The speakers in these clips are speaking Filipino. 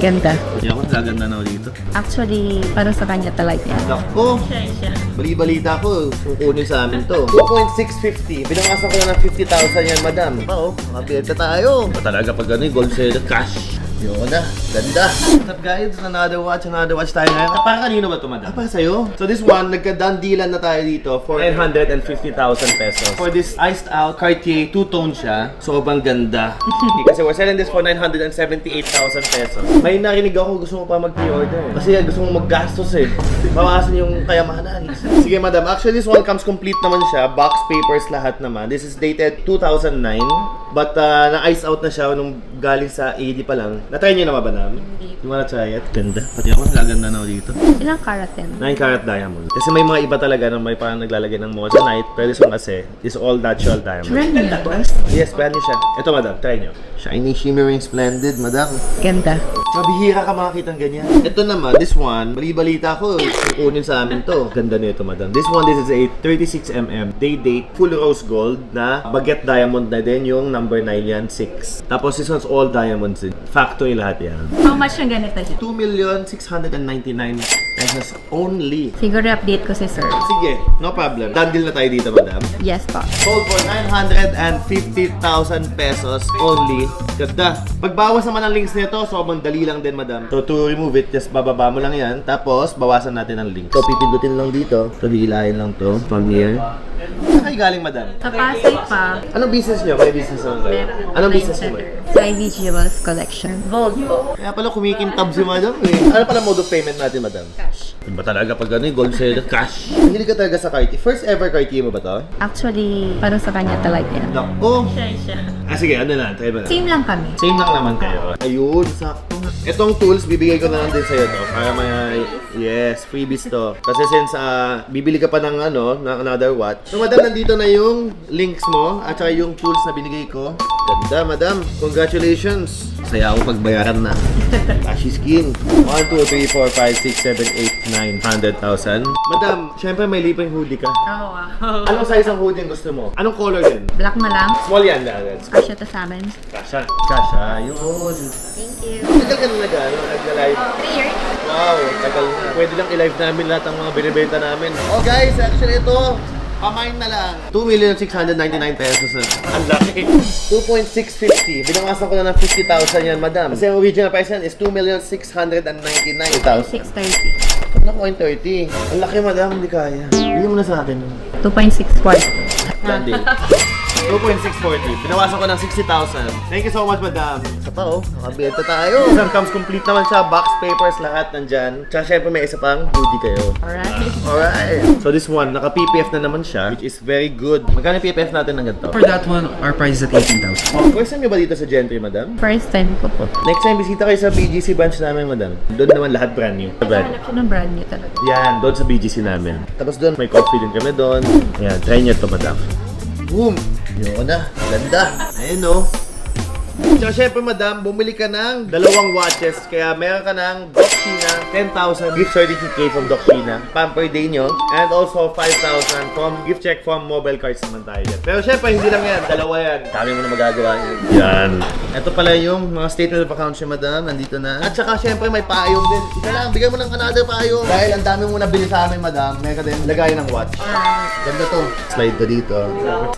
Ganda. Hindi ako nagaganda na dito. Actually, para sa kanya talaga yan. Ako, bali-balita ko, kukunin sa amin to. 2.650. Binangasan ko na ng 50,000 yan, madam. Oo, makabenta tayo. Talaga pag gano'y gold seller cash. Yun na, ganda. What's up guys? Another watch tayo ngayon. Para kanino ba ito, madam? Para sa'yo. So this one, nagka-dandilan na tayo dito for 950,000 pesos. For this iced out Cartier, two-tone siya. Sobrang ganda. Kasi we're selling this for 978,000 pesos. May narinig ako, gusto mo pa mag-pre-order. Kasi gusto mo maggastos eh. Bawasan yung kayamanan. Sige madam, actually this one comes complete naman siya. Box papers lahat naman. This is dated 2009. But na-ice out na siya nung galing sa AD pa lang. Na-try niyo na ba, madam? You wanna try it? Ganda. Pati ako nagaganda na dito. Ilang karat yan? 9 carat diamond. Kasi may mga iba talaga na may parang naglalagay ng moissanite. Pero this one kasi is all natural diamond. Brand new ba? Yes, brand new siya. Ito madam, try nyo. Shiny, shimmering, splendid, madam. Ganda. Mabihira ka makakita ng ganyan. Ito naman, this one, bali-balita ko, kukunin sa amin to. Ganda nito, madam. This one, this is a 36mm day date, full rose gold na baguette diamond na din. Yung number 9 yan, 6. Tapos this one's all diamonds din. Factory lahat yan. How much yung ganito dito? 2,699,000 pesos only. Siguro update ko si sir. Sige, no problem. Done deal na tayo dito, madam. Yes po. Sold for 950,000 pesos only. Ganda. Pagbawas naman ang links nito, sobrang dali lang din, madam. So to remove it, just bababa mo lang yan. Tapos, bawasan natin ang links. So, pipindutin lang dito. So, hihilahin lang to from here. Saan kayo galing, madam? Sa Pasay pa, Anong business nyo? May business naman kayo? meron Anong online business nyo? center. Ivy Jewels Collection. Gold po. Kaya pala kumikintab si madam eh. Ano pala mode of payment natin, madam? Cash. Diba talaga pag ano gold seller cash? Mahilig ka talaga sa Cartier. First ever Cartier mo ba to? Actually, para sa kanya talaga yan. Nako! Siya. Sige, ano na? Try ba na? Same lang kami. Same lang naman kayo. Ayun, sakto. Itong tools, bibigay ko na lang din sa'yo to. Para may, yes, freebies to. Kasi since bibili ka pa ng ng another watch. So madam, nandito na yung links mo at saka yung tools na binigay ko. Ganda, madam. Congratulations. Saya ako pagbayaran na. Cash is king. 1, 2, 3, 4, 5, 6, 7, 8, 9, 100,000. Madam, syempre may libreng hoodie ka. Oh, wow. Anong size ang hoodie ang gusto mo? Anong color din? Black na lang. Small yan, lahat. Kasya to sa amin. Kasha. Kasha, yun. Thank you. Tagal ka na nag-live. 3 years. Wow, tagal na. Pwede lang i-live namin lahat ang mga binibenta namin. Oh guys, actually ito, pamain na lang. 2,699,000 pesos na. Ang laki. 2.650. Binangasan ko na ng 50,000 yan, madam. Kasi ang original price yan is 2,699,000. 630. Naku, 30. Ang laki, madam. Hindi kaya. Bigyan mo na sa akin. 2.64. Done deal. 2.640. Binawasan ko ng 60,000. Thank you so much, madam. Isa pa, oh. Nakabenta tayo. Isang comes complete naman siya. Box papers, lahat nandyan. Tsaka syempre may isa pang hoodie kayo. Alright. So this one, naka-PPF na naman siya, which is very good. Magkano yung PPF natin ng ganito? For that one, our price is at 18,000. First time nyo ba dito sa Gentry, madam? First time ko po. Next time, bisita kayo sa BGC branch namin, madam. Doon naman lahat brand new. Hanap siya ng brand new talaga. Yan, doon sa BGC namin. Tapos doon, may coffee din kami doon. Ayan, try nyo ito, madam. Boom! Yun na, ganda. Ayun, no. Tsaka syempre, madam, bumili ka ng dalawang watches. Kaya meron ka ng Doc Sheena, 10,000 gift certificate from Doc Sheena. Pamper day nyo. And also 5,000 from gift check from mobile cards naman tayo dyan. Pero syempre, hindi lang yan. Dalawa yan. Dami mo na magagawa yan. Yan. Ito pala yung mga statement of account siya, madam. Nandito na. At saka syempre, may payong din. Isa lang, bigyan mo ng another payong. Dahil ang dami mo nabili sa amin, madam. Meron ka din lagay ng watch. Ganda to. Slide to dito.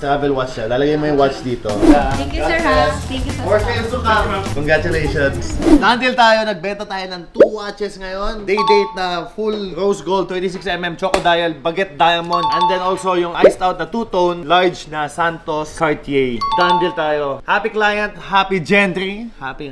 Travel watch siya. Lalagay mo yung watch dito. Thank you, sir, ha? Thank you, sir. More sales to come. Congratulations. Until tayo, nagbenta tayo ng 2 watches ngayon. Day date na full rose gold, 26mm choco dial, baguette diamond, and then also yung iced out na two-tone, large na Santos Cartier. Done deal tayo. Happy client, happy Gentry, happy.